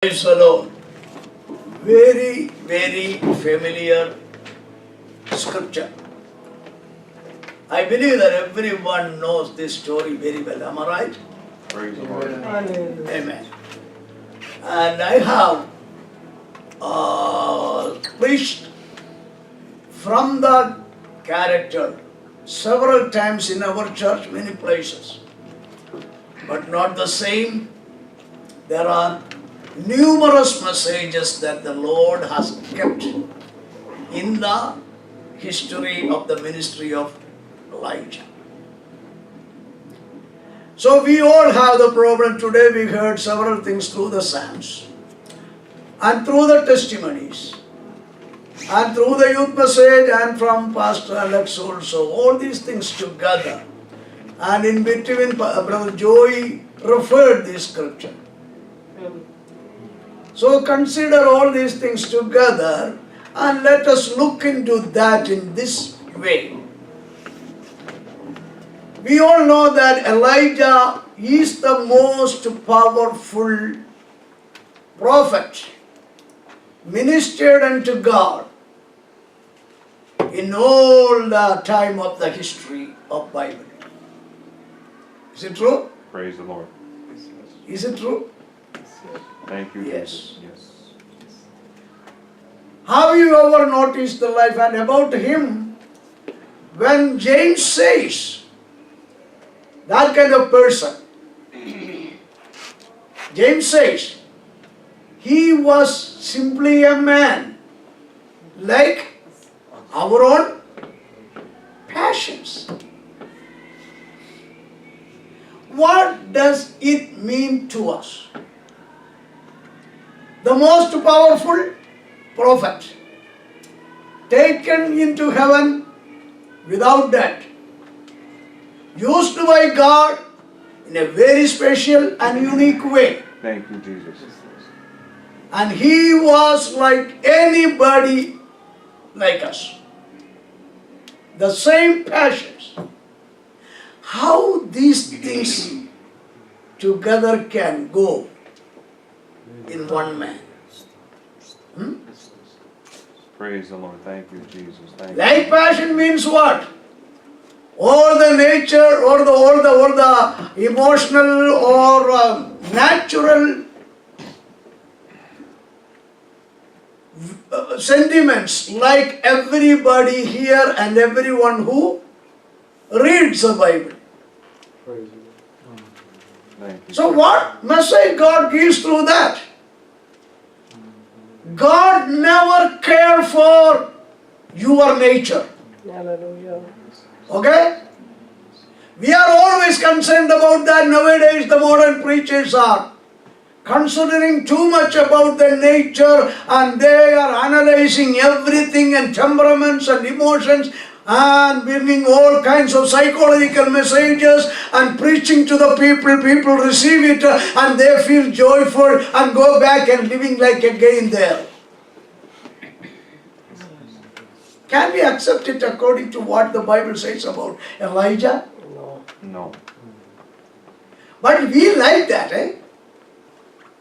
Praise the Lord. Very, very familiar scripture. I believe that everyone knows this story very well. Am I right? Praise the Lord. Amen. And I have preached from the character several times in our church, many places. But not the same. There are numerous messages that the Lord has kept in the history of the ministry of Elijah. So we all have the problem today. We heard several things through the Psalms and through the testimonies and through the youth message and from Pastor Alex also. All these things together. And in between, Brother Joey referred this scripture. So consider all these things together and let us look into that in this way. We all know that Elijah is the most powerful prophet, ministered unto God in all the time of the history of Bible. Is it true? Praise the Lord. Is it true? Thank you, Yes. Jesus. Yes. Have you ever noticed the life and about him? When James says, that kind of person, James says, he was simply a man, like our own passions. What does it mean to us? The most powerful prophet, taken into heaven without death, used by God in a very special and unique way. Thank you, Jesus. And he was like anybody like us. The same passions. How these things together can go in one man. Praise the Lord. Thank you, Jesus. Thank Like you. passion means what? All the nature or the emotional or natural sentiments like everybody here and everyone who reads the Bible. Thank you. So what message God gives through that? God never cared for your nature. Hallelujah. Okay? We are always concerned about that. Nowadays the modern preachers are considering too much about the nature and they are analyzing everything and temperaments and emotions and bringing all kinds of psychological messages and preaching to the people. People receive it and they feel joyful and go back and living like again there. Can we accept it according to what the Bible says about Elijah? No. No. But we like that, eh?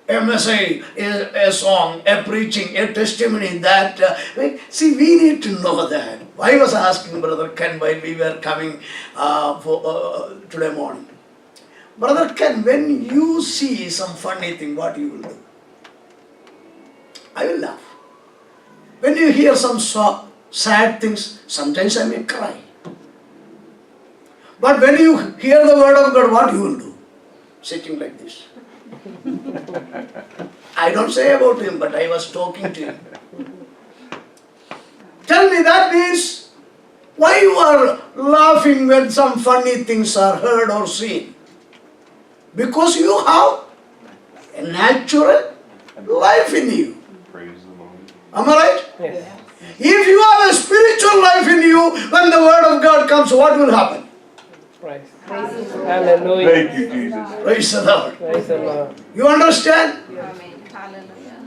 A message, a song, a preaching, a testimony that, see, we need to know that. I was asking Brother Ken while we were coming today morning. Brother Ken, when you see some funny thing, what you will do? I will laugh. When you hear some sad things, sometimes I may cry. But when you hear the word of God, what you will do? Sitting like this. I don't say about him, but I was talking to him. Tell me, that means why you are laughing when some funny things are heard or seen? Because you have a natural life in you. Praise the Lord. Am I right? Yes. If you have a spiritual life in you, when the word of God comes, what will happen? Praise. Hallelujah. Thank you, Jesus. Praise the Lord. Praise the Lord. You understand? Amen. Hallelujah.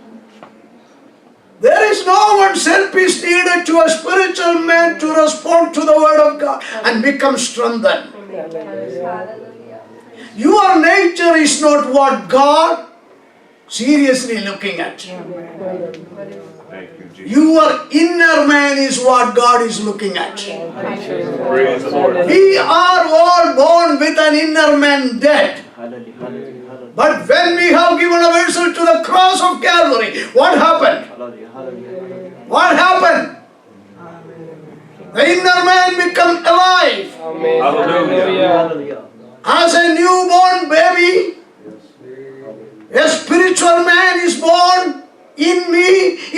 There is no one's help is needed to a spiritual man to respond to the word of God and become strengthened. Hallelujah. Hallelujah. Your nature is not what God seriously looking at. Thank you, Jesus. Your inner man is what God is looking at. Praise the Lord. We are all born with an inner man dead. But when we have given ourselves to the cross of Calvary, what happened? What happened? The inner man become alive. Amen. Hallelujah. As a newborn baby, a spiritual man is born in me,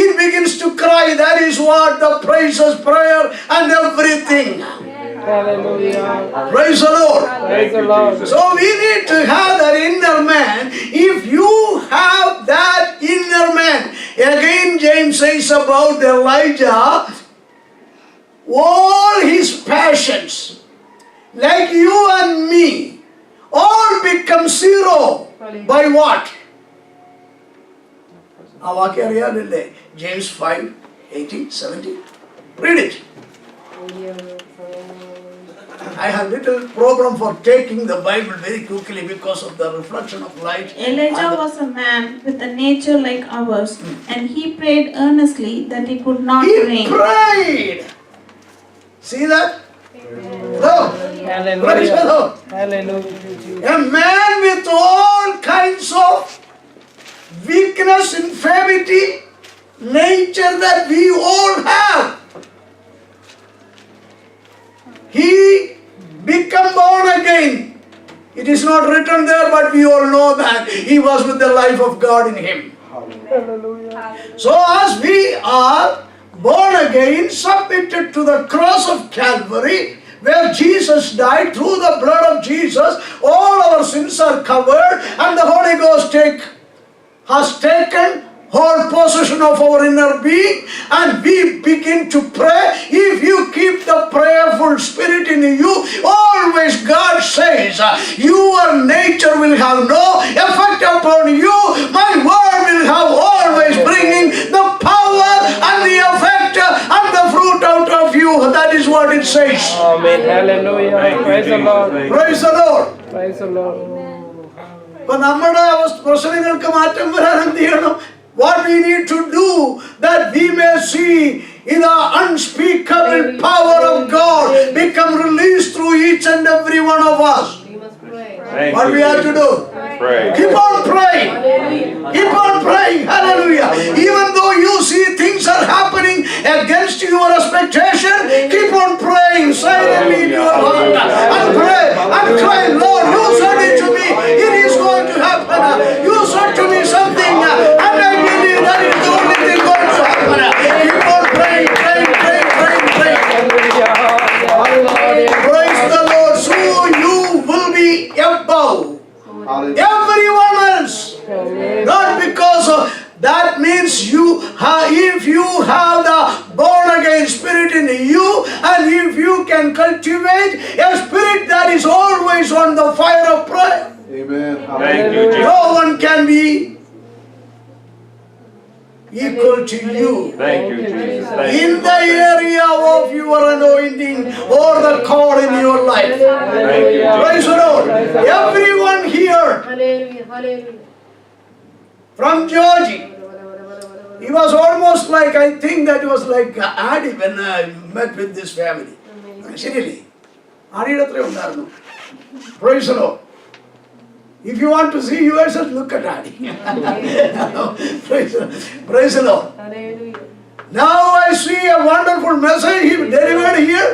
it begins to cry. That is what the praises, prayer and everything. Hallelujah. Praise the Lord. Praise the Lord. So we need to have that inner man. If you have that inner man, again James says about Elijah, all his passions, like you and me, all become zero. By what? ആ വാക്യം അറിയാമല്ലേ? James 5:18, 17. Read it. I have little problem for taking the Bible very quickly because of the reflection of light. Elijah was a man with a nature like ours, and he prayed earnestly that it would not He rain. prayed. See that? Hello. Praise the Hallelujah. Lord. Hallelujah. A man with all kinds of weakness, infirmity, nature that we all have. He become born again. It is not written there, but we all know that he was with the life of God in him. Hallelujah. So as we are born again, submitted to the cross of Calvary, where Jesus died, through the blood of Jesus, all our sins are covered, and the Holy Ghost has taken whole possession of our inner being, and we begin to pray. If you keep the prayerful spirit in you, always God says, your nature will have no effect upon you. My word will have always bringing the power and the effect and the fruit out of you. That is what it says. Amen. Hallelujah. Praise the Lord. Praise the Lord. Praise the Lord. But നമ്മുടെ പ്രശ്നങ്ങൾക്ക് മാറ്റം വരാൻ എന്ത് ചെയ്യണം? What we need to do that we may see in the unspeakable power of God become released through each and every one of us. What we have to do? Pray. Keep on praying. Keep on praying. Hallelujah. Even though you see things are happening against your expectation, keep on praying silently in your heart and pray and cry, Lord, you said it to me. It is going to happen. You said to me something, and I believe that is the only thing going to happen. Keep on praying, praying, praying, praying, praying. Praise the Lord. So you will be above everyone else. Not because of that means you have, if you have the born again spirit in you, and if you can cultivate a spirit that is always on the fire of prayer, Amen. Thank you, Jesus. no one can be equal to you. Thank you, Jesus. Thank In you. the area of your anointing or the call in your life. Thank you, Praise the Lord. Everyone here from Georgie, he was almost like, I think that was like Adi when I met with this family. Seriously. Adi undarnu. Praise the Lord. If you want to see yourself, look at Adi. Praise the Lord. Now I see a wonderful message he delivered here.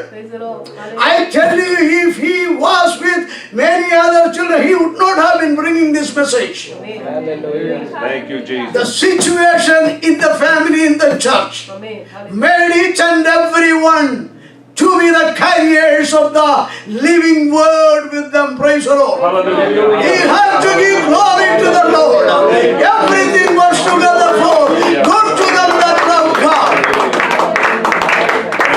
I tell you, if he was with many other children, he would not have been bringing this message. Hallelujah. Thank you, Jesus. The situation in the family, in the church, made each and every one to be the carriers of the living word with them. Praise the Lord. Hallelujah. He had to give glory to the Lord. Everything was together for good to them that love God.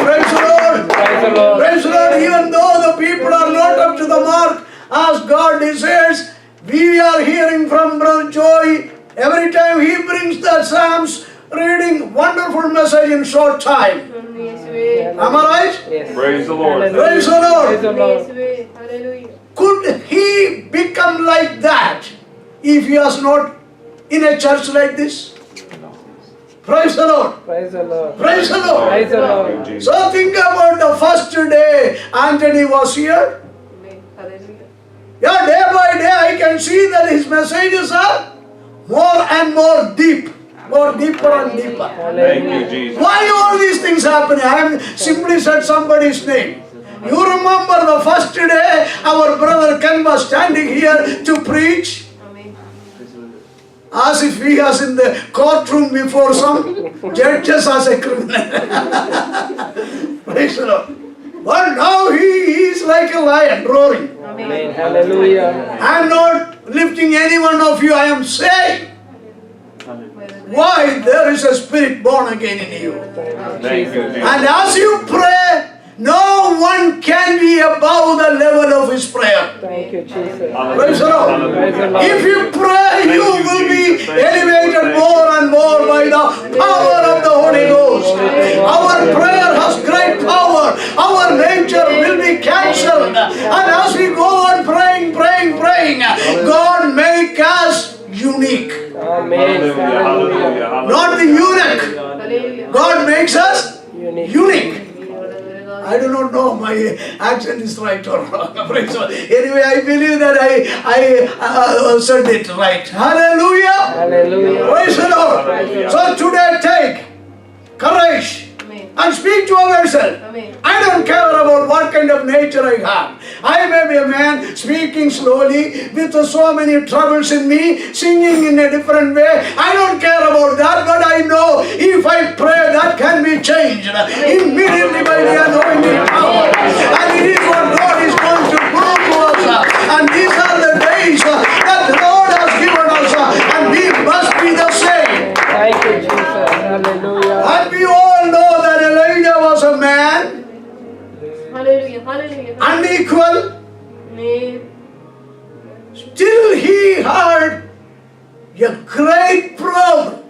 Praise the Lord. Praise the Lord. Praise the Lord. Even though the people are not up to the mark as God desires, we are hearing from Brother Joy. Every time he brings the Psalms, reading wonderful message in short time. Am I right? Yes. Praise the Lord. Hallelujah. Praise the Lord. Praise the Lord. Could he become like that if he has not in a church like this? Praise the Lord. Praise the Lord. Praise the Lord. Praise the Thank Lord. you, Jesus. So think about the first day Anthony was here. Yeah, day by day I can see that his messages are more and more deep. More deeper and deeper. Thank you, Jesus. Why all these things happening? I have simply said somebody's name. You remember the first day our brother Ken was standing here to preach? As if he was in the courtroom before some judges as a criminal. Praise the Lord. But now he is like a lion roaring. Amen. Hallelujah. I am not lifting any one of you. I am saying, why there is a spirit born again in you. Thank you, Jesus. And as you pray, no one can be above the level of his prayer. Thank you, Jesus. Praise the Lord. Praise the Lord. If you pray, you will be elevated more and more by the power of the Holy Ghost. Our prayer has great power. Our nature will be cancelled. And as we go on praying, God make us unique. Amen. Hallelujah. Not the eunuch. God makes us unique. I do not know my accent is right or wrong. Praise the Lord. Anyway, I believe that I said it right. Hallelujah. Hallelujah. Praise the Lord. So today take courage and speak to ourselves. I don't care about what kind of nature I have. I may be a man speaking slowly with so many troubles in me, singing in a different way. I don't care about that, but I know if I pray, that can be changed immediately by the anointing power. And it is what God is going to prove to us. And these are the days that the Lord has given us, and we must be the same. Thank you, Jesus. Hallelujah. And we all know that Elijah was a man, Hallelujah. Hallelujah. unequal. Amen. Still he had a great problem.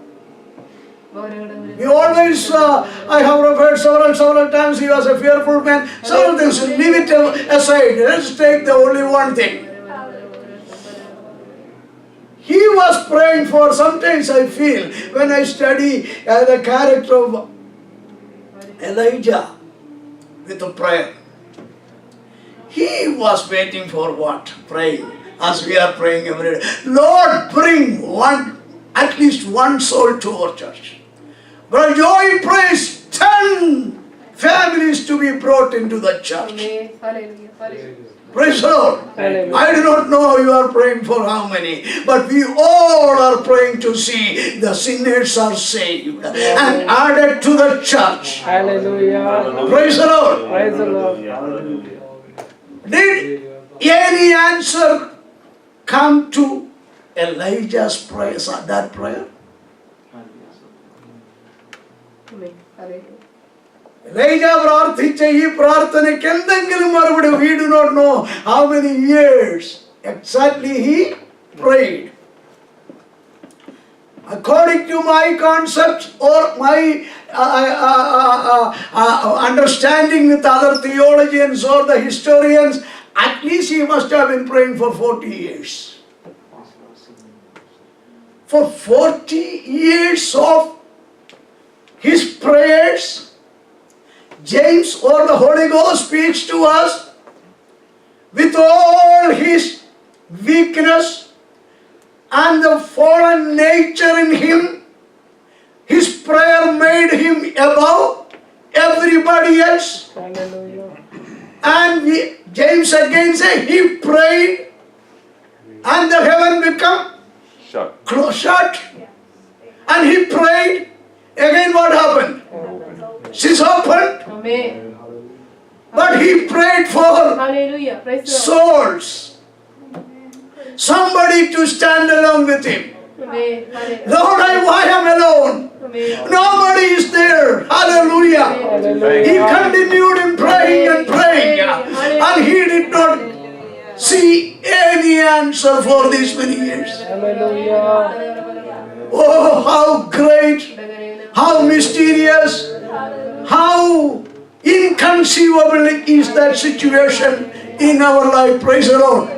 He always, I have referred several times, he was a fearful man. Several things, leave it aside. Let's take the only one thing. He was praying for, sometimes I feel, when I study the character of Elijah with a prayer. He was waiting for what? Praying. As we are praying every day. Lord, bring at least one soul to our church. Brother Joy prays 10 families to be brought into the church. Amen. Hallelujah. Hallelujah. Praise the Lord. Hallelujah. I do not know you are praying for how many, but we all are praying to see the sinners are saved and added to the church. Hallelujah. Praise the Lord. Praise the Lord. Did any answer come to Elijah's prayer, that prayer? Amen. Hallelujah. Elijah പ്രാർത്ഥിച്ച ഈ പ്രാർത്ഥനയ്ക്ക് എന്തെങ്കിലും മറുപടി? We do not know how many years exactly he prayed. According to my concepts or my understanding with other theologians or the historians, at least he must have been praying for 40 years. For 40 years of his prayers, James or the Holy Ghost speaks to us with all his weakness and the fallen nature in him. His prayer made him above everybody else. Hallelujah. And James again says he prayed and the heaven became shut. And he prayed. Again what happened? She's opened. Amen. But he prayed for Hallelujah. Praise the Lord. souls. Somebody to stand along with him. Amen. Hallelujah. Lord, I am alone. Amen. Nobody is there. Hallelujah. He continued in praying and praying. And he did not see any answer for these many years. Hallelujah. Oh, how great, how mysterious, how inconceivable is that situation in our life. Praise the Lord.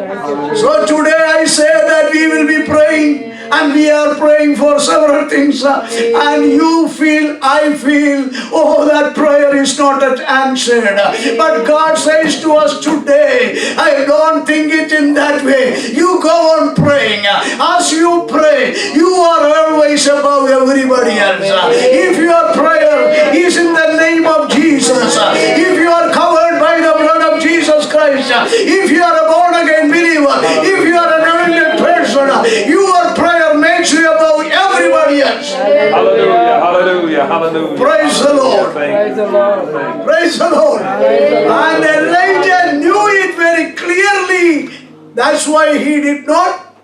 So today I say that we will be praying and we are praying for several things, and you feel, I feel, oh, that prayer is not answered. But God says to us today, I don't think it in that way. You go on praying. As you pray, you are always above everybody else. If your prayer is in the name of Jesus, if you are covered by the blood of Jesus Christ, if you are a born again believer, if you are an anointed person, your prayer makes you above everybody else. Hallelujah, hallelujah, hallelujah. Praise the Lord. Praise the Lord. Praise the Lord. And Elijah knew it very clearly. That's why he did not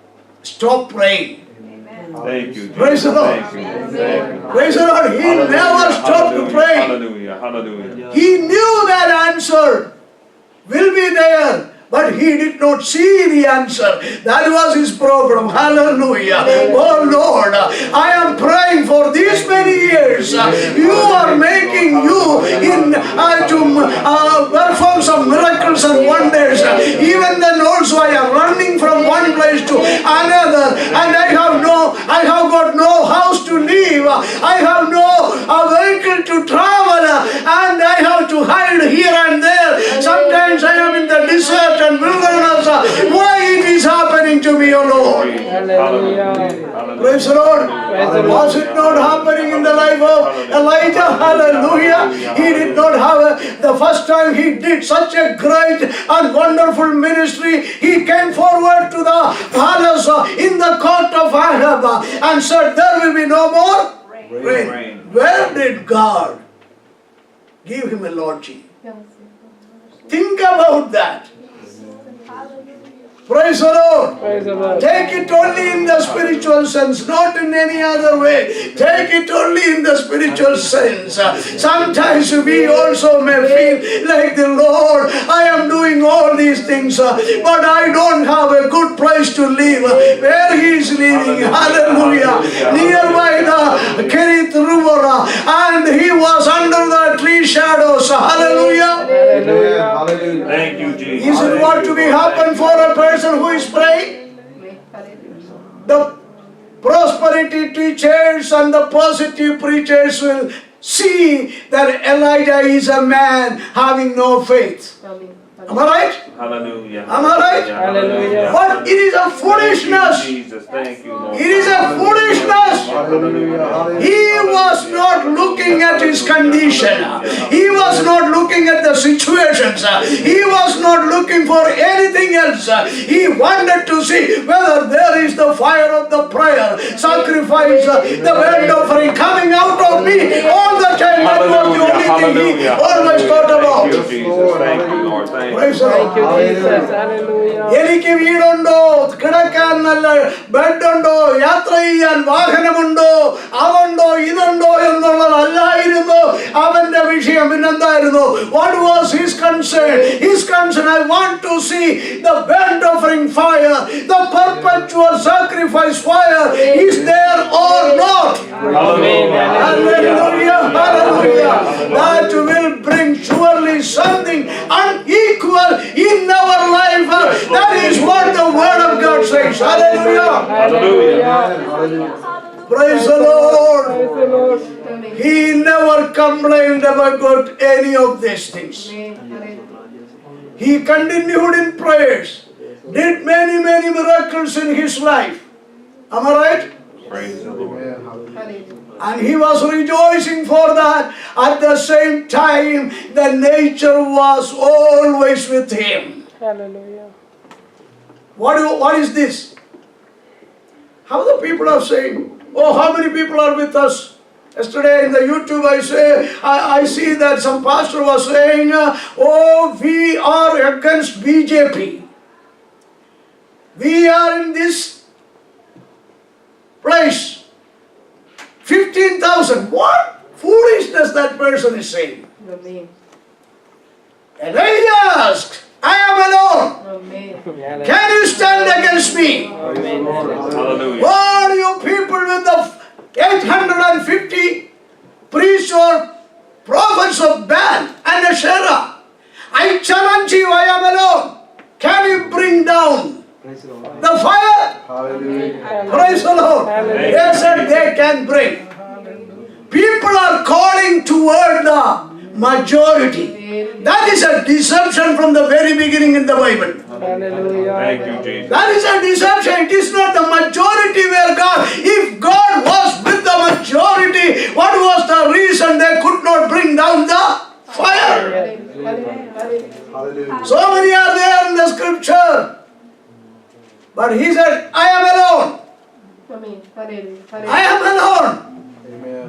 stop praying. Thank you, Jesus. Praise the Lord. Thank you. Thank you. Praise the Lord. He never stopped praying. Hallelujah, hallelujah. He knew that answer will be there, but he did not see the answer. That was his problem. Hallelujah. Oh Lord, I am praying for these many years. You are making you to perform some miracles and wonders. Even then also I am running from one place to another, and I have got no house to live. I have no vehicle to travel, and I have to hide here and there. Sometimes I am in the desert and wilderness. Why it is happening to me, O Lord? Hallelujah. Praise the Lord. Was it not happening in the life of Elijah? Hallelujah. He did not have the first time he did such a great and wonderful ministry. He came forward to the palace in the court of Ahab and said, there will be no more rain. Where did God give him a lodging? Think about that. Praise the Lord. Praise the Lord. Take it only in the spiritual sense, not in any other way. Take it only in the spiritual sense. Sometimes we also may feel like the Lord, I am doing all these things, but I don't have a good place to live. Where He is living, hallelujah, nearby the Kerith River, and he was under the tree shadows, hallelujah. Hallelujah. Thank you, Jesus. Is it what to be happen for a person who is praying? The prosperity teachers and the positive preachers will see that Elijah is a man having no faith. Am I right? Hallelujah. Am I right? Hallelujah. But it is a foolishness. Jesus, thank you, Lord. It is a foolishness. He was not looking at his condition. He was not looking at the situations. He was not looking for anything else. He wanted to see whether there is the fire of the prayer, sacrifice, the burnt offering coming out of me all the time. That was the only thing he always thought about. Thank you, Jesus. Thank you, Lord. Thank you. Praise the Thank you, Lord. Jesus. Hallelujah. എനിക്ക് വീടുണ്ടോ, കിടക്കാൻ നല്ല ബെഡുണ്ടോ, യാത്ര ചെയ്യാൻ വാഹനമുണ്ടോ, അതുണ്ടോ ഇതുണ്ടോ എന്നുള്ളതല്ലായിരുന്നു അവന്റെ വിഷയം. പിന്നെന്തായിരുന്നു? What was his concern? His concern, I want to see the burnt offering fire, the perpetual sacrifice fire is there or not. Hallelujah. Hallelujah. Hallelujah. That will bring surely something unequal in our life. That is what the word of God says. Hallelujah. Hallelujah. Praise the Lord. Praise the Lord. He never complained about any of these things. He continued in prayers, did many miracles in his life. Am I right? Praise the Lord. And he was rejoicing for that. At the same time, the nature was always with him. Hallelujah. What is this? How the people are saying, oh, how many people are with us? Yesterday in the YouTube I see that some pastor was saying, oh, we are against BJP. We are in this place. 15,000. What foolishness that person is saying. Elijah asked, I am alone. Can you stand against me? Hallelujah. What you people with the 850 priests or prophets of Baal and Asherah? I challenge you, I am alone. Can you bring down the fire? Praise the Lord. Hallelujah. They said they can bring. People are calling toward the majority. That is a deception from the very beginning in the Bible. Hallelujah. Thank you, Jesus. That is a deception. It is not the majority where God. If God was with the majority, what was the reason they could not bring down the fire? So many are there in the scripture. But he said, I am alone. I am alone.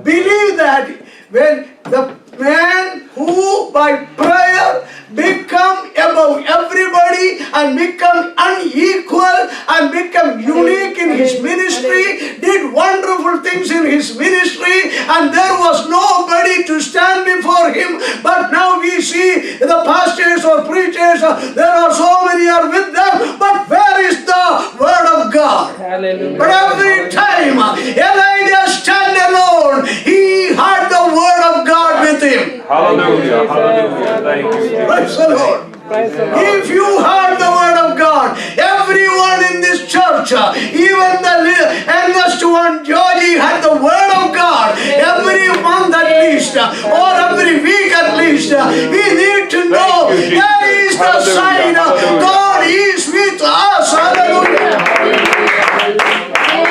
Believe that when the man who by prayer become above everybody and become unequal and become unique in his ministry, did wonderful things in his ministry, and there was nobody to stand before him. But now we see the pastors or preachers, there are so many are with them, but where is the word of God? Hallelujah. But every time Elijah stand alone, he had the word of God with him. Hallelujah. Hallelujah. Thank you, Jesus. Praise the Lord. Praise the Lord. If you heard the word of God, everyone in this church, even the youngest one, Georgie, had the word of God. Every month at least, or every week at least, we need to know Thank you, Jesus. that is the Hallelujah. sign Hallelujah. God is with us. Hallelujah.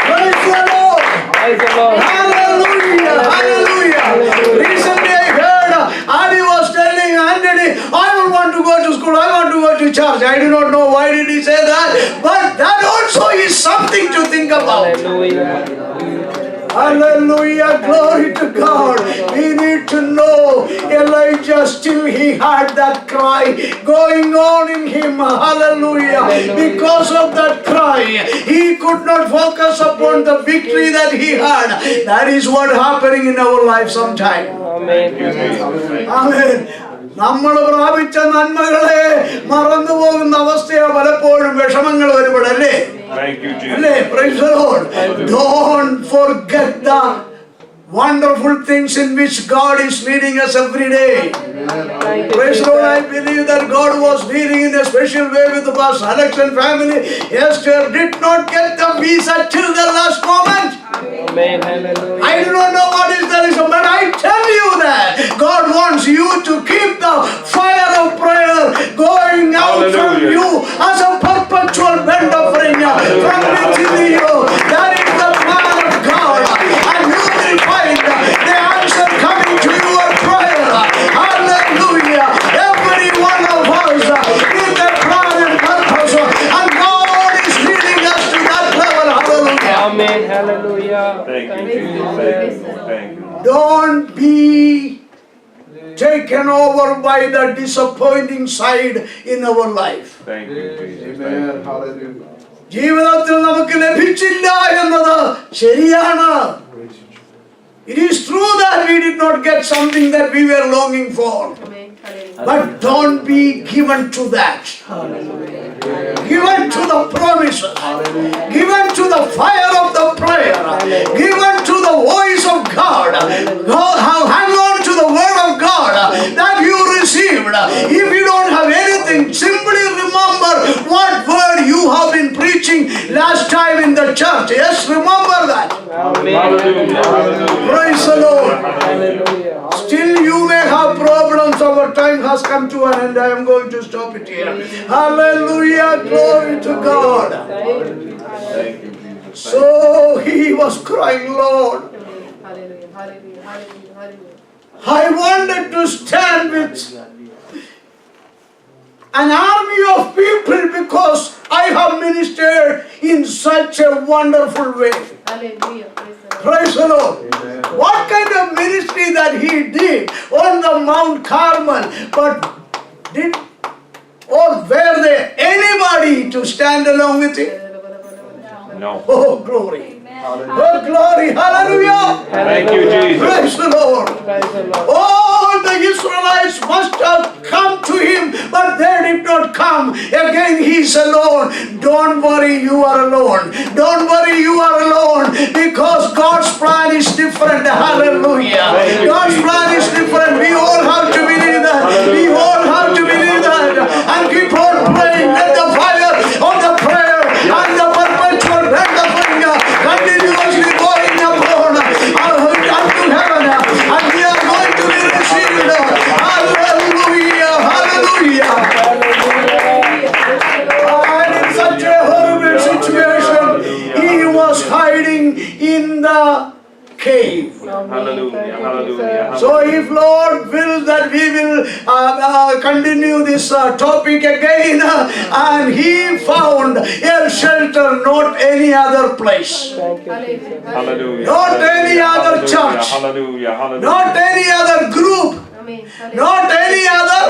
Praise the Lord. Praise the Lord. Hallelujah. Hallelujah. Recently I heard Ali was telling Anthony, I don't want to go to school, I want to go to church. I do not know why did he say that, but that also is something to think about. Hallelujah. Hallelujah, glory to God. We need to know Elijah still he had that cry going on in him. Hallelujah. Because of that cry, he could not focus upon the victory that he had. That is what happening in our life sometimes. Amen. ആമേൻ. നമ്മൾ പ്രാപിച്ച നന്മകളെ മറന്നു പോകുന്ന അവസ്ഥയാ പലപ്പോഴും വിഷമങ്ങൾ വരുമ്പോഴല്ലേ Thank you, Jesus. അല്ലേ? Praise the Lord. Don't forget the wonderful things in which God is leading us every day. Praise the Lord. I believe that God was dealing in a special way with the Pastor Alex and family. Esther did not get the visa till the last moment. Amen. Hallelujah. I do not know what is the reason, but I tell you that God wants you to keep the fire of prayer going out from Hallelujah. you as a perpetual burnt offering from within you. That is the plan of God, and you will find the answer coming to your prayer. Hallelujah. Every one of us with a plan and purpose, and God is leading us to that level. Hallelujah. Amen. Hallelujah. Thank you, Jesus. Thank you. Thank you. Don't be taken over by the disappointing side in our life. Thank you, Jesus. Thank you. ജീവിതത്തിൽ നമുക്ക് ലഭിച്ചില്ല എന്നത് ശരിയാണ്. It is true that we did not get something that we were longing for. But don't be given to that. Given to the promises. Given to the fire of the prayer. Given to the voice of God. Hang on to the word of God that you received. If you don't have anything, simply remember what word you have been preaching last time in the church. Yes, remember that. Amen. Hallelujah. Hallelujah. Praise the Lord. Hallelujah. Still you may have problems. Our time has come to an end. I am going to stop it here. Hallelujah. Glory to God. Thank you, Jesus. So he was crying, Lord, I wanted to stand with an army of people because I have ministered in such a wonderful way. Praise the Lord. What kind of ministry that he did on the Mount Carmel, but did or were there anybody to stand along with him? No. Oh, glory. Oh, glory. Hallelujah. Thank you, Jesus. Praise the Lord. Praise the Lord. All the Israelites must have come to him, but they did not come. Again, he is alone. Don't worry, you are alone. Don't worry, you are alone, because God's plan is different. Hallelujah. God's plan is different. We all have to believe that. We all have to believe that. And keep on praying. Let the fire of the prayer and the perpetual burnt offering cave. Hallelujah. Hallelujah. So if Lord wills that we will continue this topic again, and he found a shelter, not any other place, Thank you, Jesus. Hallelujah. not any other Hallelujah. church, Hallelujah. Hallelujah. not any other group, Amen. not any other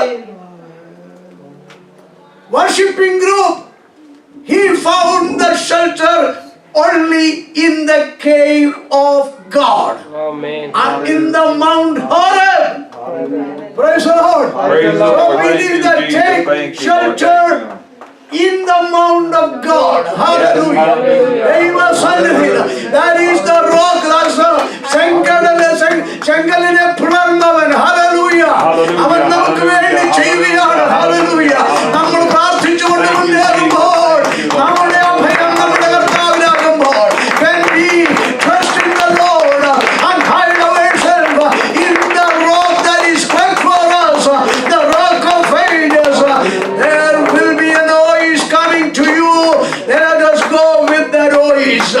worshipping group. He found the shelter only in the cave of God Amen. and in the Mount Horeb. Praise the Lord. Praise the So Lord. we Thank need you, to Jesus. take Thank you, Lord. shelter in the Mount of God. Hallelujah. hallelujah. Deva Sannidhi. That is the rock. That's the ചെങ്കലിനെ പിളർന്നവൻ. Hallelujah. അവൻ നമുക്ക് വേണ്ടി ചെയ്യുകയാണ്. Hallelujah. നമ്മൾ പ്രാർത്ഥിച്ചുകൊണ്ട് മുന്നേറുമ്പോൾ നമ്മുടെ അഭയം നമ്മുടെ കർത്താവിലാകുമ്പോൾ, when we trust in the Lord and hide ourselves in the rock that is set for us, the rock of ages, there will be a noise coming to you. Let us go with the noise.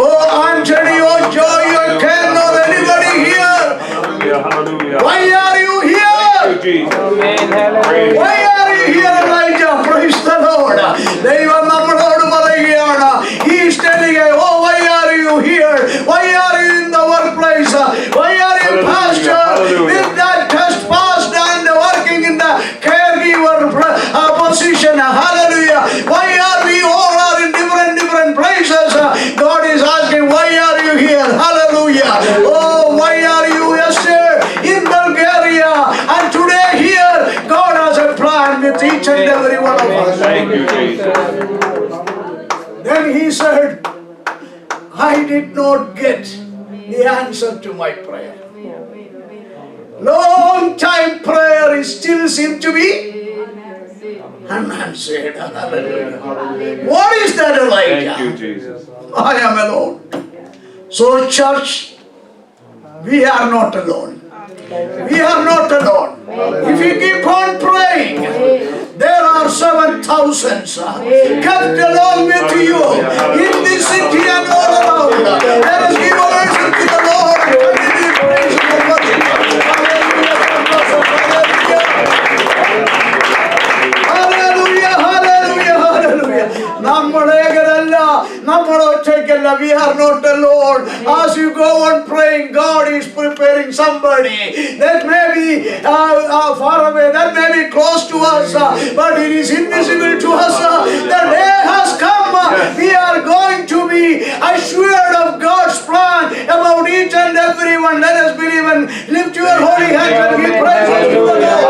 Oh Anthony, oh Joy, oh Ken, or anybody here, Hallelujah. Hallelujah. why are you here? Thank you, Jesus. Amen. Hallelujah. Why are you here, Elijah? Praise the Lord. ദൈവം നമ്മളോട് പറയുകയാണ്. He is telling, oh, why are you here? Why are you in the workplace? Why are you, Hallelujah. pastor, Hallelujah. with that test passed and working in the caregiver position? Hallelujah. Why are we all are in different places? God is asking, why are you here? Hallelujah. Oh, why are you yesterday in Bulgaria and today here? God has a plan with each and every one of us. Thank you, Jesus. Then he said, I did not get the answer to my prayer. Long time prayer is still seems to be unanswered. Hallelujah. What is that, Elijah? Thank you, Jesus. I am alone. So church, we are not alone. We are not alone. If we keep on praying, there are 7,000 kept along with you in this city and all around. Let us give worship to the Lord and continue praising and worship. Hallelujah, hallelujah, hallelujah. We are not alone. As you go on praying, God is preparing somebody that may be far away, that may be close to us, but it is invisible to us. The day has come. We are going to be assured of God's plan about each and every one. Let us believe and lift your holy hands and give praises to the Lord.